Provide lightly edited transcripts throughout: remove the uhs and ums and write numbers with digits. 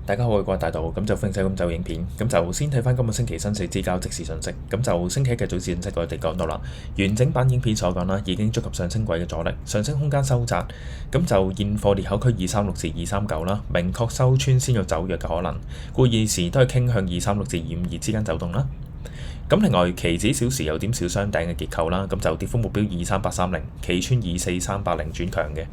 大家好，我係關大道，咁就分析咁就影片，咁就先睇翻今個星期新四之交即時信息，咁就星期一嘅早市信息我哋講到啦，完整版影片所講啦，已經觸及上升軌嘅阻力，上升空間收窄，咁就現貨裂口區236至239啦，明確收穿先有走弱嘅可能，故現時都係傾向236至252之間走動啦。咁另外期指小時有點小雙頂嘅結構啦，咁就跌幅目標23830，企穿24380轉強嘅。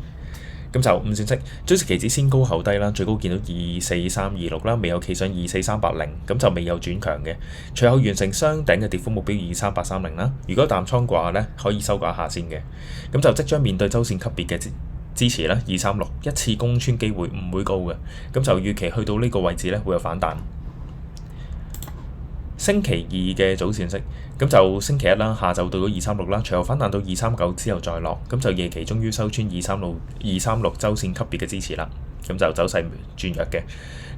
咁就五線式，早時期指先高後低啦，最高見到24326啦，未有企上24380，咁就未有轉強嘅。隨後完成雙頂嘅跌幅目標23830啦。如果淡倉嘅話咧，可以收割下先嘅。咁就即將面對周線級別嘅支持啦，236一次攻穿機會唔會高嘅。咁就預期去到呢個位置咧會有反彈。星期二嘅早線式，咁就星期一啦，下晝到咗236啦，隨後反彈到239之後再落，咁就夜期終於收穿236周線級別嘅支持啦，咁就走勢轉弱嘅，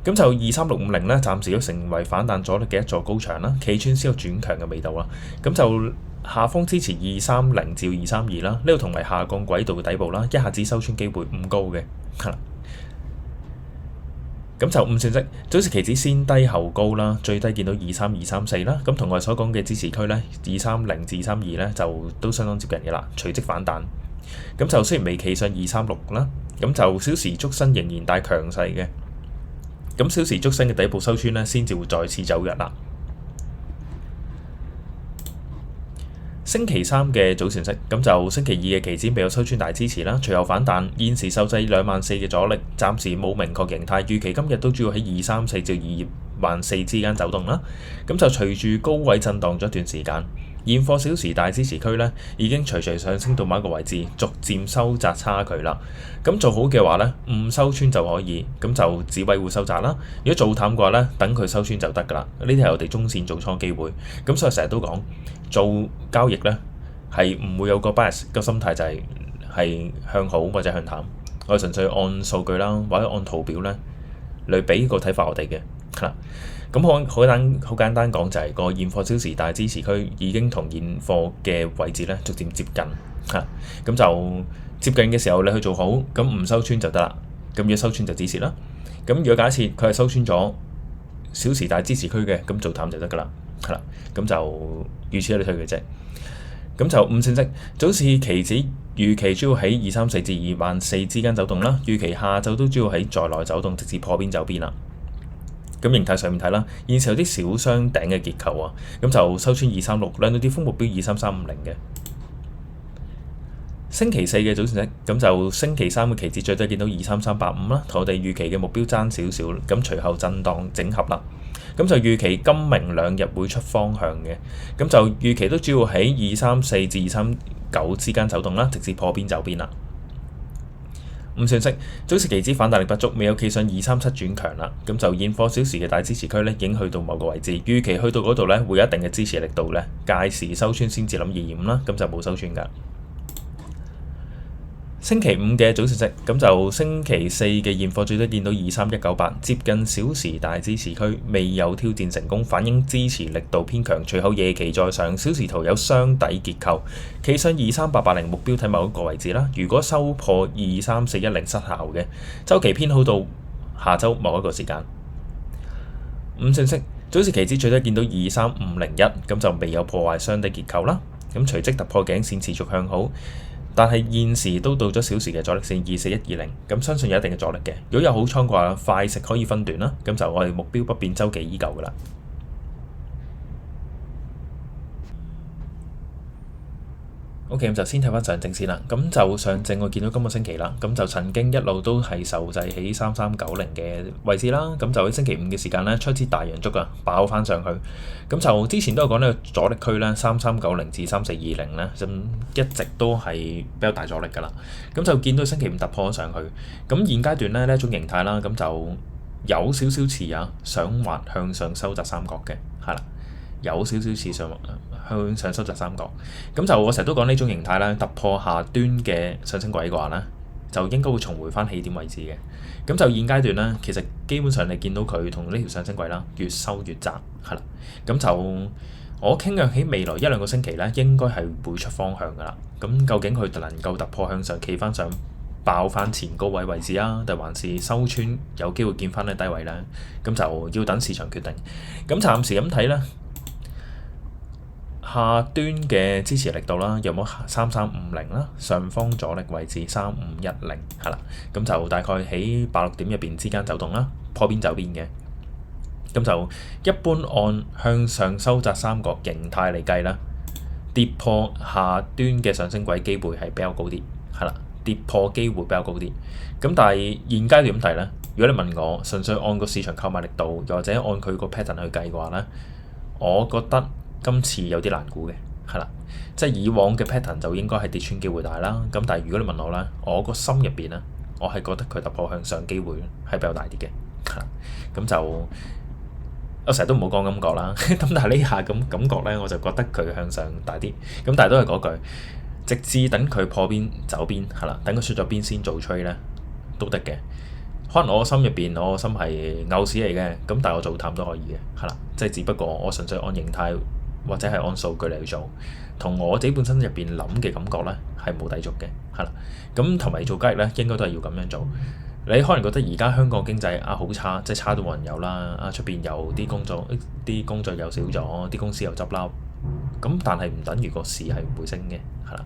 咁就23650咧，暫時都成為反彈阻力嘅一座高牆啦，企穿先有轉強嘅味道啦，咁就下方支持230至232啦，呢度同埋下降軌道嘅底部啦，一下子收穿機會唔高嘅。咁就五線式，早時期指先低後高啦，最低見到23234啦，咁同我所講嘅支持區咧230至232咧就都相當接近嘅啦，隨即反彈。咁就雖然未企上236啦，咁就小時足身仍然帶強勢嘅，咁小時足身嘅底部收穿咧先至會再次走弱啦。星期三嘅早前式，咁就星期二嘅期指未有收穿大支持啦，隨後反彈，現時受制24000嘅阻力，暫時冇明確形態，預期今日都主要喺234至24000之間走動啦。咁就隨住高位震盪咗一段時間，現貨小時大支持區咧已經隨上升到某一個位置，逐漸收窄差距啦。咁做好嘅話咧，唔收穿就可以，咁就止位會收窄啦。如果做淡嘅話咧，等佢收穿就得㗎啦。呢啲係我哋中線做倉機會，咁所以成日都講做交易咧係唔會有個 bias 個心態，就係向好或者向淡。我純粹按數據啦，或者按圖表咧嚟俾個睇法我哋嘅係啦。咁好簡單講就係個現貨小時大支持區已經同現貨嘅位置咧逐漸接近嚇，咁就接近嘅時候你去做好，咁唔收穿就得啦。咁如果收穿就止蝕啦。咁如果假設佢係收穿咗小時大支持區嘅，咁做淡就得㗎啦，係啦。咁就如此類推嘅啫。咁就五線式，早市期指預期主要喺234至24000之間走動啦，預期下晝都主要喺在內走動，直至破邊走邊啦。咁形態上面睇啦，現時有啲小雙頂嘅結構啊，咁就收穿236，兩度跌幅目標23350嘅。星期四嘅早前式，咁就星期三嘅期指最低見到23385啦，同我哋預期嘅目標爭少少，咁隨後震盪整合啦。咁就預期今明兩日會出方向嘅，咁就預期都主要喺234至239之間走動啦，直至破邊走邊啦。五線式，早時期指反彈力不足，未有企上237轉強啦，咁就現貨小時嘅大支持區咧已經去到某個位置，預期去到嗰度咧會有一定嘅支持力度咧，屆時收穿先至諗225啦，咁就冇收穿㗎。星期五嘅早前式，咁就星期四嘅現貨最低見到23198，接近小時大支持區，未有挑戰成功，反映支持力度偏強。隨後夜期再上，小時圖有雙底結構，企上23880目標睇某一個位置啦。如果收破23410失效嘅，週期偏好到下週某一個時間。五線式，早時期指最低見到23501，咁就未有破壞雙底結構啦。咁隨即突破頸線持續向好。但係現時都到咗小時嘅阻力線24120，咁相信有一定嘅阻力嘅。如果有好倉嘅話，快食可以分段啦，咁就我哋目標不變，週期依舊㗎啦。OK，咁就先睇翻上證先啦。咁就上證我見到今個星期啦，咁就曾經一路都係受制喺3390嘅位置啦。咁就喺星期五嘅時間咧，出支大陽燭啊，爆翻上去。咁就之前都有講呢個阻力區咧，3390至3420咧，咁一直都係比較大阻力㗎啦。咁就見到星期五突破咗上去。咁現階段咧呢一種形態啦，咁就有少少似想滑向上收窄三角嘅，係啦。有少少似向上收窄三角，咁就我成日都講呢種形態咧，突破下端嘅上升軌嘅話咧，就應該會重回翻起點位置嘅。咁就現階段咧，其實基本上你見到佢同呢條上升軌啦，越收越窄，係啦。咁就我傾向喺未來1-2個星期咧，應該係會出方向㗎啦。咁究竟佢能夠突破向上企翻上爆翻前高位位置啊，定還是收穿有機會見翻呢低位呢？咁就要等市場決定。咁暫時咁睇呢，下端嘅支持力度啦，有冇3350啦？上方阻力位置3510係啦，咁就大概喺86點入邊之間走動啦，破邊走邊嘅。咁就一般按向上收窄三角形態嚟計啦，跌破下端嘅上升軌機會係比較高啲，係啦，跌破機會比較高啲。咁但係現階段點睇呢？如果你問我，純粹按個市場購買力度，又或者按佢個 pattern 去計嘅話呢，我覺得今次有啲難估嘅，係啦，即係以往嘅 pattern 就應該係跌穿機會大啦。咁但係如果你問我呢，我個心入邊呢，我係覺得佢突破向上機會係比較大啲嘅，係啦，咁就。我成日都唔好講感覺啦，咁但係呢下咁感覺呢，我就覺得佢向上大啲。咁但係都係嗰句，直至等佢破邊走邊係啦，等佢出咗邊先做吹呢，都得嘅。可能我心入邊，我心係牛市嚟嘅，咁但係我做淡都可以嘅，係啦，即係只不過我純粹按形態或者係按數據嚟去做，同我自己本身入邊諗嘅感覺呢係冇抵觸嘅，係啦。咁同埋做交易呢，應該都係要咁樣做。你可能覺得而家香港經濟好差，即係差到冇人有啦。出邊有啲工作又少咗，啲公司又執笠。咁但係唔等於個市係唔會升嘅，係啦。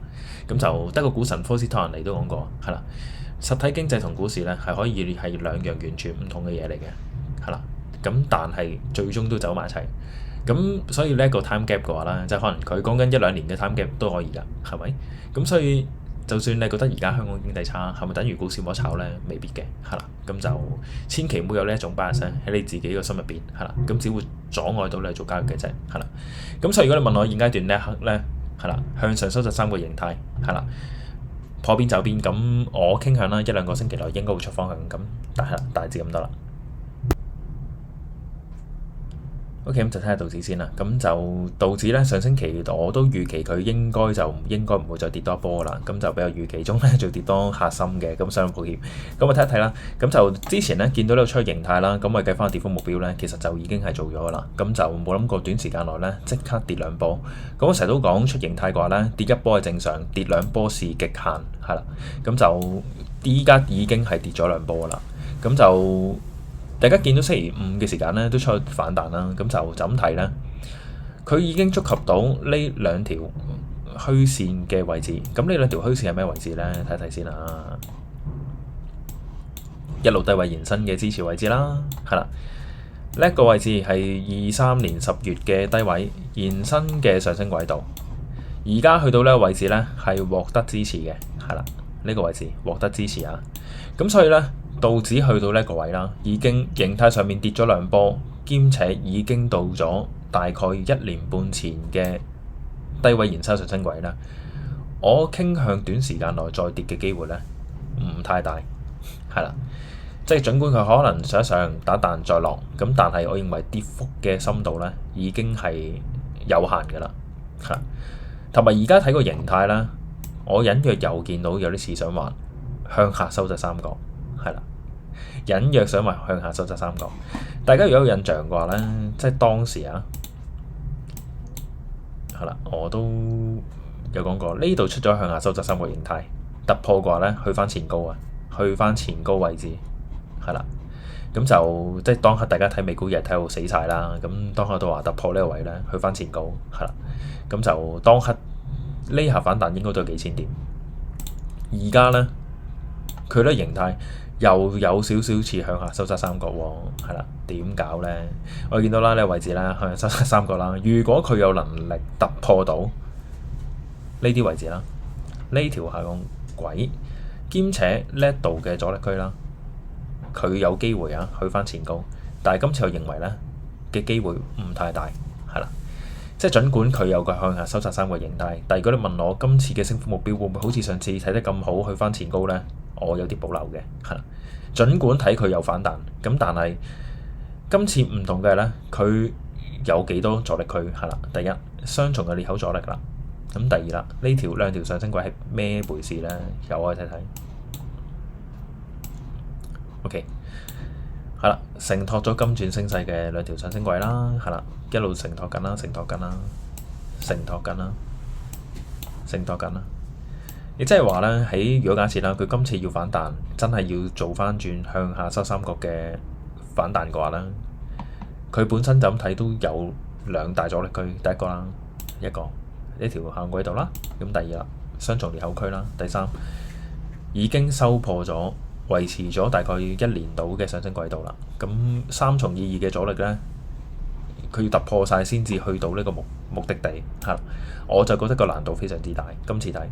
咁就得個股神科斯托人嚟都講過，係啦。實體經濟同股市呢係可以係兩樣完全唔同嘅嘢嚟嘅，係啦。咁但係最終都走埋一齊。咁所以呢一個 time gap 嘅話呢，即係可能佢講緊1-2年嘅 time gap 都可以㗎，係咪？咁所以。就算你覺得而家香港經濟差，係咪等於股市冇得炒呢？未必嘅，係啦。咁就千祈唔好有呢一種 bias 喺你自己個心入邊，係啦。咁只會阻礙到你做交易嘅啫，係啦。咁所以如果你問我現階段呢一刻呢，係啦，向上收窄三個形態，係啦，破邊走邊，咁我傾向啦，1-2個星期內應該會出方向，咁係啦，大致咁多啦。OK， 咁就睇下道指先啦。咁就道指咧，上星期我都預期佢應該唔會再跌多一波啦。咁就比較預期中咧，就跌多下深嘅。咁相當抱歉。咁我睇一睇啦。咁就之前咧見到呢個出形態啦，咁我計翻跌幅目標咧，其實就已經係做咗噶啦。咁就冇諗過短時間內咧即刻跌兩波。咁我成日都講出形態嘅話咧，跌一波係正常，跌兩波是極限，係啦。咁就依家已經係跌咗兩波啦。咁就大家見到星期五嘅時間咧，都出去反彈啦。咁就咁睇咧，佢已經觸及到呢兩條虛線嘅位置。咁呢兩條虛線係咩位置咧？睇睇先啊。一路低位延伸嘅支持位置啦，係啦。呢一個位置係23年10月嘅低位延伸嘅上升軌道。而家去到呢個位置咧，係獲得支持嘅，係啦。呢個位置獲得支持啊。咁所以咧，道指去到呢個位啦，已經形態上面跌咗兩波，兼且已經到咗大概1年半前嘅低位延伸上升軌啦。我傾向短時間內再跌嘅機會咧唔太大，係啦，即係儘管佢可能上一上打彈再落，咁但係我認為跌幅嘅深度咧已經係有限㗎啦，係啦，同埋而家睇個形態啦，我隱約又見到有啲似想話向下收窄三角，係啦，隱約想話向下收窄三角。大家如果有印象嘅話咧，即係當時啊，係啦，我都有講過呢度出咗向下收窄三角形態，突破嘅話咧，去翻前高啊，去翻前高位置，係啦，咁就即係當刻大家睇美股日睇到死晒啦，咁當刻都話突破呢個位咧，去翻前高，係啦，咁就當刻呢下反彈應該都有幾千點，而家咧佢呢形態又有少少似向下收窄三角喎，係啦，點搞咧？我見到啦呢個位置啦，向下收窄三角啦，如果佢有能力突破到呢啲位置啦，呢條下降軌，兼且呢度嘅阻力區啦，佢有機會啊去翻前高，但係今次我認為咧嘅機會唔太大，係啦，即係儘管佢有個向下收窄三角形態，但係如果你問我今次嘅升幅目標會唔會好似上次睇得咁好去翻前高咧？我有啲保留嘅，係啦，儘管睇佢有反彈，咁但係今次唔同嘅咧，佢有幾多阻力區係啦？第一，雙重嘅裂口阻力啦。咁第二啦，兩條上升軌係咩回事咧？又可以睇睇。OK， 係啦，承托咗金轉升勢嘅兩條上升軌啦，係啦，一路承托緊啦，承托緊啦，承托緊啦，承托緊啦。亦即係話咧，喺如果假設啦，佢今次要反彈，真係要做翻轉向下收三角嘅反彈嘅話咧，佢本身就咁睇都有兩大阻力區，第一個啦，一個呢條下降軌道啦，咁第二啦，雙重裂口區啦，第三已經收破咗，維持咗大概1年度嘅上升軌道啦。咁三重意義嘅阻力咧，佢要突破晒先至去到呢個目的地，係啦。我就覺得個難度非常之大。今次睇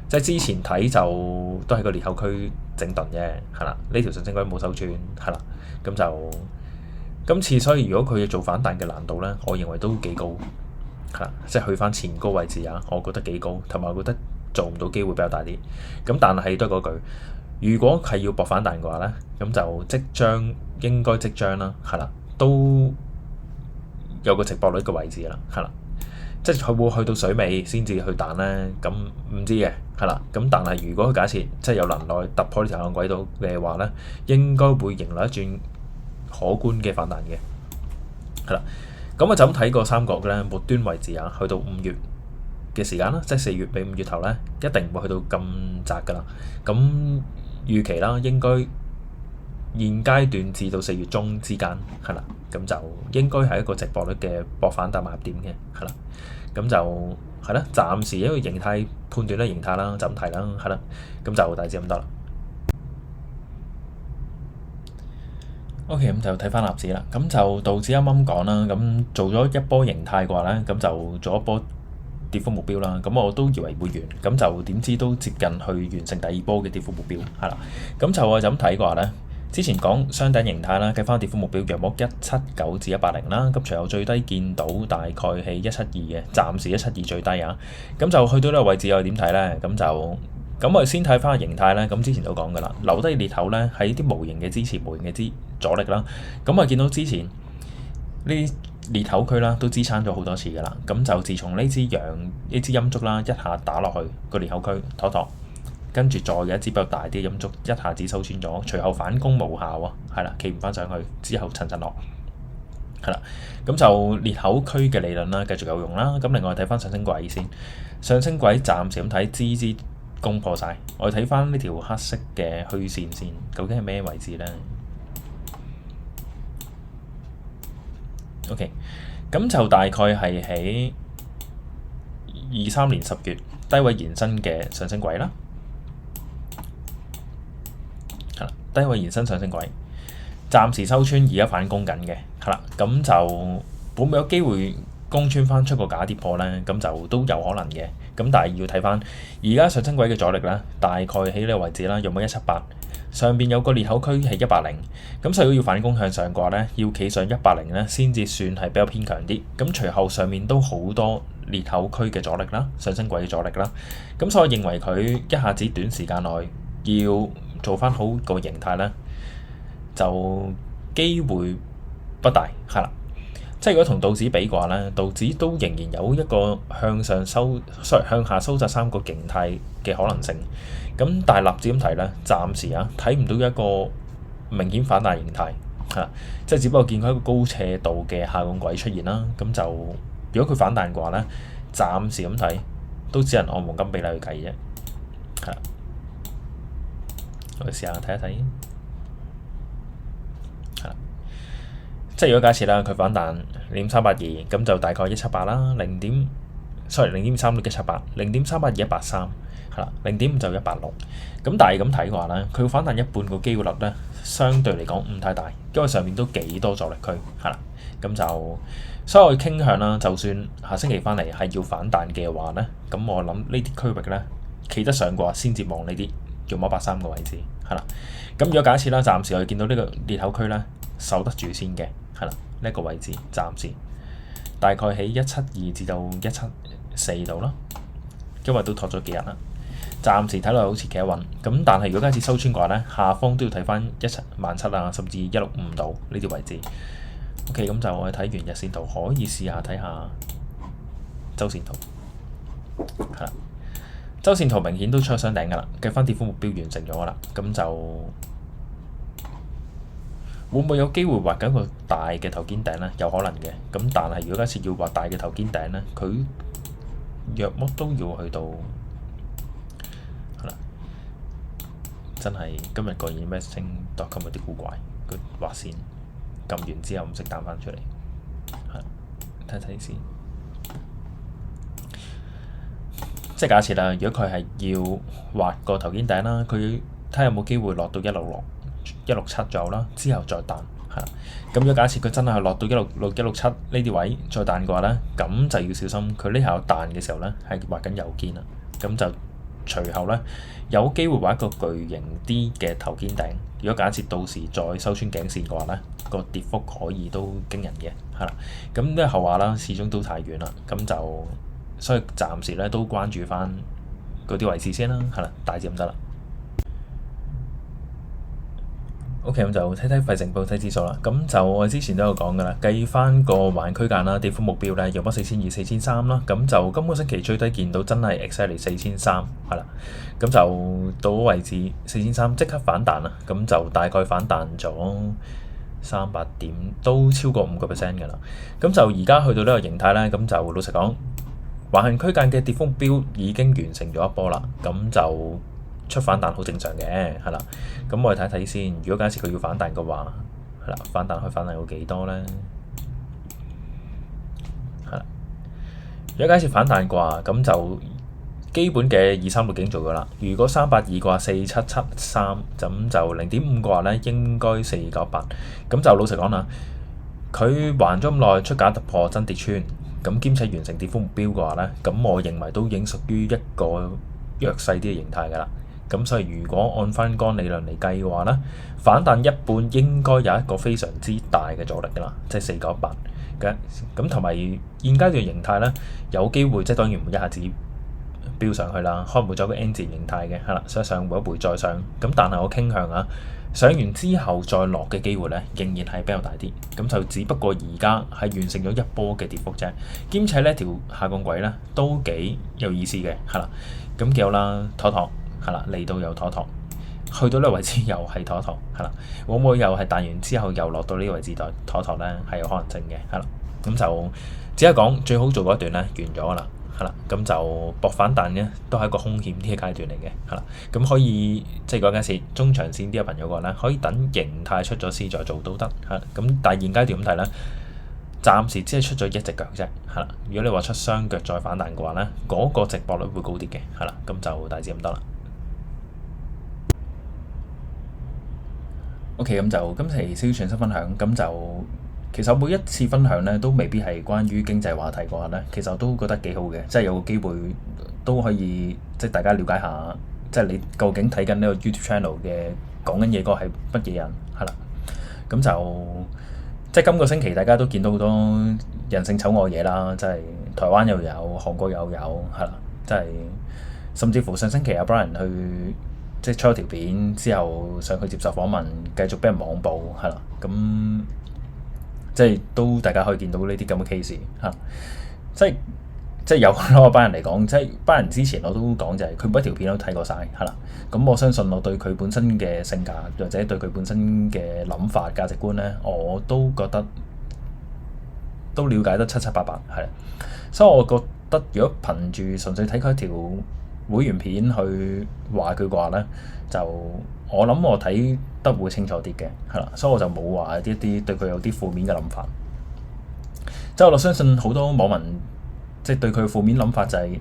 即係之前睇就都係個裂口區整頓嘅，係啦。呢條上升軌冇收穿，係啦。咁就今次，所以如果佢要做反彈嘅難度咧，我認為都幾高，係啦。即係去翻前高位置啊，我覺得幾高，同埋我覺得做唔到機會比較大啲。咁但係都係嗰句，如果係要搏反彈嘅話咧，咁就應該即將啦，係啦，都有個值博率嘅位置啦，係啦。即係佢會去到水尾先至去彈咧，咁唔知嘅，係啦。咁但係如果佢假設即係有能耐突破呢條下降軌道嘅話咧，應該會迎來一轉可觀嘅反彈嘅，係啦。咁我就咁睇個三角咧，末端位置啊，去到5月嘅時間啦，即係4月尾5月頭咧，一定唔會去到咁窄㗎啦。咁預期啦，應該現階段至到4月中之間，係啦。咁就應該係一個值博率嘅博反彈買入點嘅，係啦。咁就係啦，暫時一個形態判斷咧，形態啦，就咁睇啦，係啦。咁就大致咁得啦。OK，咁就睇翻納指啦。咁就道指啱啱講啦，咁做咗一波形態嘅話咧，咁就做一波跌幅目標啦。咁我都以為會完，咁就點知都接近去完成第二波嘅跌幅目標，係啦。咁就我就咁睇嘅話咧。之前講雙頂形態啦，計翻跌幅目標約莫179至180啦，咁隨後最低見到大概係172嘅，暫時172最低啊。咁就去到呢個位置又點睇咧？咁我哋先睇翻個形態咧。咁之前都講噶啦，留低裂口咧係啲無形嘅支持、無形嘅阻力啦。咁啊見到之前呢啲裂口區啦，都支撐咗好多次噶啦。咁就自從呢支陰燭啦，一下打落去個裂口區妥妥。跟住再有一支比較大啲嘅陰燭，一下子收穿咗，隨後反攻無效啊，係啦，企唔翻上去，之後層層落，係啦，咁就裂口區嘅理論啦，繼續有用啦。咁另外睇翻上升軌先，上升軌暫時咁睇，支攻破晒。我哋睇翻呢條黑色嘅虛線先，究竟係咩位置咧 ？OK，咁就大概係喺23年10月低位延伸嘅上升軌啦。低位延伸上升軌，暫時收穿，而家反攻緊嘅，係啦，咁就會唔會有機會攻穿翻出個假跌破咧？咁就都有可能嘅，咁但係要睇翻而家上升軌嘅阻力咧，大概喺呢個位置啦，有冇178？上邊有個裂口區係180，咁所以如果要反攻向上嘅話咧，要企上180咧，先至算係比較偏強啲。咁隨後上面都好多裂口區嘅阻力啦，上升軌嘅阻力啦，咁所以我認為佢一下子短時間內要做翻好個形態咧，就機會不大，係啦。即係如果同道指比嘅話咧，道指都仍然有一個向下收窄三角形態嘅可能性。咁但係納指咁睇咧，暫時睇唔到一個明顯反彈形態，係即係只不過見佢一個高斜度嘅下降軌出現啦。咁就如果佢反彈嘅話咧，暫時咁睇都只能按黃金比例去計啫，係。我哋試下睇一睇，係啦，即係如果假設啦，佢反彈0.382，咁就大概178啦，0.3到178，0.382 183，係啦，0.5就186。咁但係咁睇嘅話咧，佢會反彈一半個機會率咧，相對嚟講唔太大，因為上面都幾多阻力區，係啦，咁就所以我傾向啦，就算下星期翻嚟係要反彈嘅話咧，咁我諗呢啲區域咧企得上嘅話，先至望呢啲。用183個位置，係啦。咁如果假設啦，暫時我哋見到呢個裂口區咧守得住先嘅，係啦，呢一個位置暫時大概喺172至到174度啦，因為都拖咗幾日啦。暫時睇落好似企得穩，咁但係如果假設收穿嘅話咧，下方都要睇翻17000啊，甚至165度呢啲位置。OK，咁就我哋睇完日線圖，可以試下睇下週線圖，係啦。週線圖明顯都出咗雙頂㗎啦，計翻跌幅目標完成咗㗎啦，咁就會唔會有機會畫緊一個大嘅頭肩頂咧？有可能嘅，咁但係如果假設要畫大嘅頭肩頂咧，佢約莫都要去到真係今日個 investing.com 有啲古怪，佢畫線撳完之後唔識彈翻出嚟，睇睇先。即係假設啦，如果佢係要畫個頭肩頂啦，佢睇下有冇機會落到167左右啦，之後再彈。咁如果假設佢真係落到167呢啲位再彈嘅話咧，咁就要小心佢呢下有彈嘅時候咧，係畫緊右肩啦。咁就隨後咧有機會畫一個巨型啲嘅頭肩頂。如果假設到時再收穿頸線嘅話咧，個跌幅可以都驚人嘅，係啦。咁呢個後話啦，始終都太遠啦，咁就所以暫時咧都關注翻嗰啲位置先啦，係啦，大致咁得啦。OK，咁就睇睇費城半導體指數啦。咁就我之前都有講噶啦，計翻個橫區間啦，跌幅目標咧有乜4200、4300啦。咁就今個星期最低見到真係 exactly 4300，係啦。咁就到位置4300即刻反彈啦。咁就大概反彈咗300點，都超過5% 噶啦。咁就而家去到呢個形態咧，咁就老實講，橫行區間嘅跌幅目標已經完成咗一波啦。咁就出反彈好正常嘅，係啦。咁我哋睇睇先。如果假設佢要反彈嘅話，係啦，反彈可以反彈到幾多咧？係啦。如果假設反彈嘅話，咁就基本嘅236已經做咗啦。如果382嘅話，4773咁就0.5嘅話咧，應該498。咁就老實講啦，佢橫咗咁耐，出價突破真跌穿，咁兼且完成跌幅目標嘅話咧，咁我認為都已經屬於一個弱勢啲嘅形態㗎啦。咁所以如果按翻乾理論嚟計嘅話咧，反彈一半應該有一個非常之大嘅阻力㗎啦，即係498嘅。咁同埋現階段形態咧，有機會即係當然唔會一下子飆上去啦，可能會走個 N 字形態嘅，係啦，所以上回一回再上。咁但係我傾向啊，上完之後再落嘅機會咧，仍然係比較大啲。咁就只不過而家係完成咗一波嘅跌幅啫，兼且呢條下降軌咧都幾有意思嘅，係啦，咁幾好啦，妥妥。係啦，嚟到又妥妥，去到呢個位置又係妥妥，係啦，會唔會又係彈完之後又落到呢個位置度妥妥咧？係有可能性嘅，係啦，咁就只係講最好做嗰一段咧完咗啦，係啦，咁就搏反彈咧都係一個兇險啲嘅階段嚟嘅，係啦，咁可以即係講緊係中長線啲嘅朋友嘅話咧，可以等形態出咗先再做都得，係咁但係現階段咁睇咧，暫時只係出咗一隻腳啫，係啦，如果你話出雙腳再反彈嘅話咧，嗰個值博率會高啲嘅，係啦，咁就大致咁得啦。OK，咁就今期小全新分享，咁就其實每一次分享咧都未必係關於經濟話題嘅話咧，其實我都覺得幾好嘅，即係有個機會都可以即係大家了解下，即係你究竟睇緊呢個 YouTube channel 嘅講緊嘢嗰個係乜嘢人，係啦，咁就即係今個星期大家都見到好多人性醜惡嘢啦，即係台灣又有，韓國又有，係啦，即係甚至乎上星期阿 Brian 去即係出咗條片之後上去接受訪問，繼續俾人網暴，係啦，咁即係都大家可以見到呢啲咁嘅 case 嚇，即係有攞班人嚟講，即係班人之前我都講就係佢每一條片都睇過晒，係啦，咁我相信我對佢本身嘅性格或者對佢本身嘅諗法價值觀咧，我都覺得都了解得七七八八，係，所以我覺得如果憑住純粹睇佢一條會員片去話佢嘅話咧，就我諗我睇得會清楚啲嘅，係啦，所以我就冇話一啲對佢有啲負面嘅諗法。即係我相信好多網民即係對佢負面諗法就係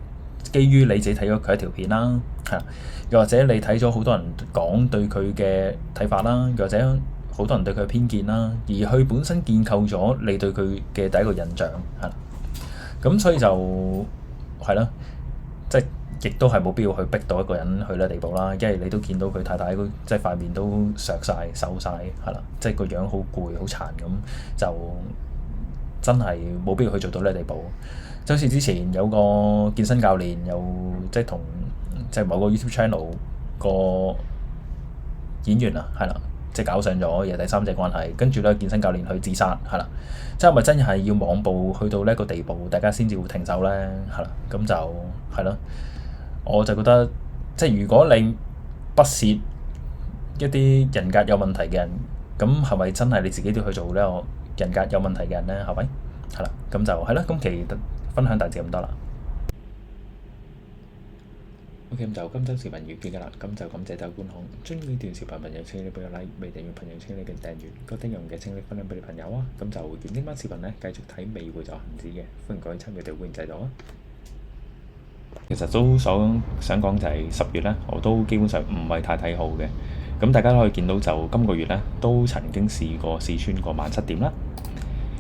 基於你自己睇咗佢一條片啦，係，又或者你睇咗好多人講對佢嘅睇法啦，又或者好多人對佢嘅偏見啦，而佢本身建構咗你對佢嘅第一個印象，係啦，咁所以就係啦，即係。亦都係冇必要去逼到一個人去呢個地步啦，因為你都見到佢太太即係塊面都削晒、瘦晒，係啦，即係個樣好攰、好殘咁，就真係冇必要去做到呢個地步。就好似之前有個健身教練又即係同即係某個 YouTube channel 個演員啊，係啦，即係搞上咗第三者關係，跟住咧健身教練去自殺，係啦，即係咪真係要網暴去到呢一個地步，大家先至會停手咧？係啦，咁就係咯。我就覺得，即係如果你不屑一啲人格有問題嘅人，咁係咪真係你自己都要去做呢個人格有問題嘅人咧？係咪？係啦，咁就係啦。今期分享大致咁多啦。OK，咁就今週視頻完結㗎啦，咁就感謝大家觀看。中意呢段視頻朋友請你俾個 like，未訂閱朋友請你嘅訂閱，個訂閱嘅請你分享俾你朋友啊。咁就點呢班視頻呢，繼續睇美匯就恒指嘅，歡迎各位參與我哋會員制度啊。其實都想講就係10月呢，我都基本上唔係太睇好嘅。咁大家都可以見到就今個月呢，都曾經試穿過17,000點啦。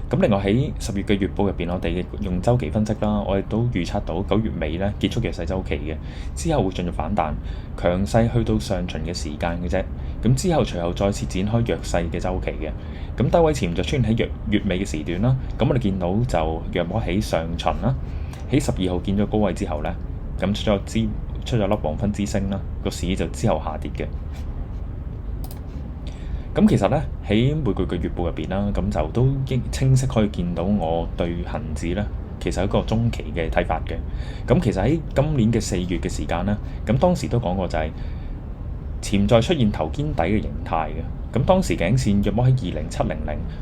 咁另外喺10月嘅月報入邊，我哋用週期分析啦，我哋都預測到9月尾咧結束弱勢週期嘅，之後會進入反彈，強勢去到上旬嘅時間嘅啫。咁之後隨後再次展開弱勢嘅週期嘅。咁低位潛就出現喺月尾嘅時段啦。咁我哋見到就約摸喺上旬啦，喺12號見咗高位之後咧，咁出咗粒黃昏之星啦，個市就之後下跌嘅。咁其實咧喺每個月嘅月報入邊啦，咁就都清晰可以見到我對恒指咧其實係一個中期嘅睇法嘅。咁其實喺今年嘅4月嘅時間啦，咁當時都講過就係潛在出現頭肩底嘅形態嘅。咁當時頸線約摸喺20700，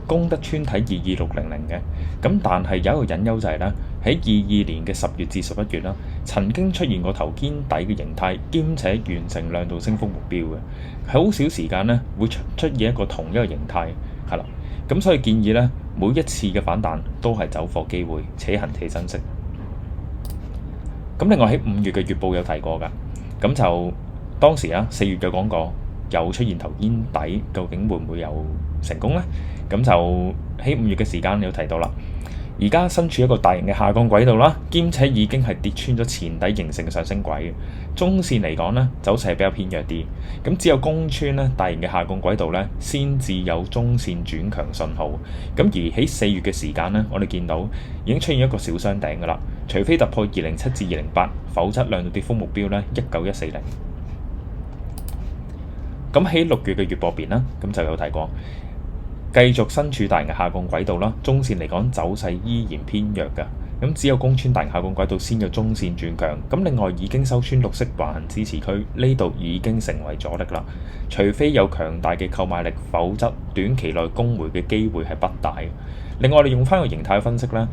攻得穿睇22600嘅。咁但係有一個隱憂就係咧，喺22年嘅10月至11月啦，曾經出現過頭肩底嘅形態，兼且完成量度升幅目標嘅。喺好少時間咧會出現一個同一個形態，係啦。咁所以建議咧，每一次嘅反彈都係走貨機會，且行且珍惜。咁另外喺5月嘅月報有提過㗎，咁就當時啊4月有講過。又出現頭肩底，究竟會唔會有成功呢？咁就喺5月嘅時間有提到啦。而家身處一個大型嘅下降軌道啦，兼且已經係跌穿咗前底形成嘅上升軌嘅。中線嚟講呢，走勢係比較偏弱啲。咁只有攻穿呢大型嘅下降軌道呢，先至有中線轉強信號。咁而喺4月嘅時間呢，我哋見到已經出現一個小雙頂㗎啦。除非突破207至208，否則量度跌幅目標呢19140。咁喺6月嘅月報入邊啦，咁就有提過，繼續身處大型嘅下降軌道啦。中線嚟講走勢依然偏弱㗎，咁只有攻穿大型下降軌道先有中線轉強。咁另外已經收穿綠色橫行支持區，呢度已經成為阻力啦。除非有強大嘅購買力，否則短期內攻回嘅機會係不大。另外我哋用翻個形態分析啦，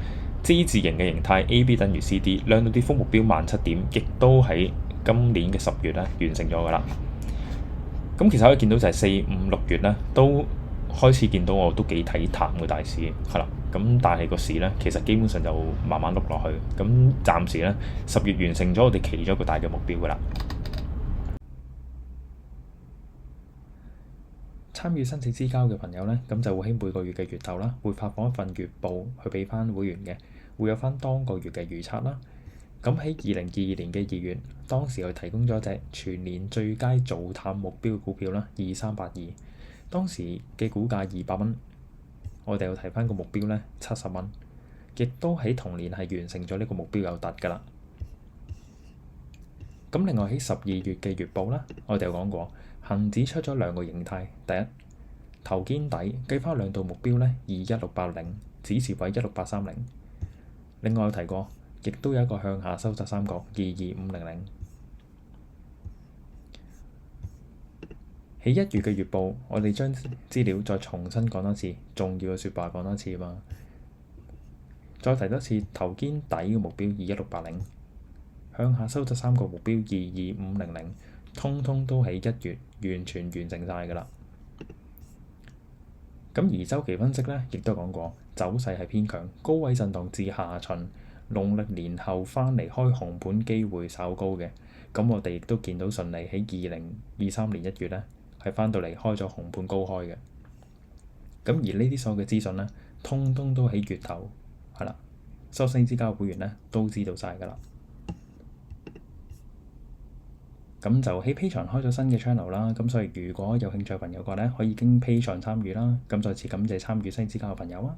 之字形嘅形態 AB 等於 CD，量度跌幅目標17,000點，亦都喺今年嘅10月咧完成咗㗎啦。咁其實可以見到就係4、5、6月咧，都開始見到我都幾睇淡嘅大市，係啦。咁但係個市咧，其實基本上就慢慢碌落去。咁暫時咧10月完成咗我哋其中一個大嘅目標㗎啦。參與生死之交嘅朋友咧，咁就會喺每個月嘅月頭啦，會發放一份月報去俾翻會員嘅，會有翻當個月嘅預測啦。咁喺2022年嘅2月，當時佢提供咗隻全年最佳做淡目標股票啦，2382，當時嘅股價200蚊，我哋又提翻個目標咧70蚊，亦都喺同年係完成咗呢個目標有突㗎啦。咁另外喺12月嘅月報啦，我哋有講過，恒指出咗兩個形態，第一頭肩底計翻兩道目標咧21680，止蝕位16830，另外有提過。亦都有一個向下收窄三角22500。喺1月嘅月報，我哋將資料再重新講多次，重要嘅説話講多次嘛。再提多次頭肩底嘅目標21680，向下收窄三角目標22500，通通都喺1月完全完成晒㗎啦。咁而週期分析呢，亦都講過走勢係偏強，高位震盪至下旬。農曆年後翻嚟開紅盤機會稍高嘅，咁我哋亦都見到順利喺2023年1月咧，係翻到嚟開咗紅盤高開嘅。咁而呢啲所有嘅資訊咧，通通都喺月頭係啦，收星之交會員咧都知道晒㗎啦。咁就喺 Patreon 開咗新嘅 channel 啦，咁所以如果有興趣嘅朋友嘅咧，可以經 Patreon 參與啦。咁再次感謝參與星之交嘅朋友啊！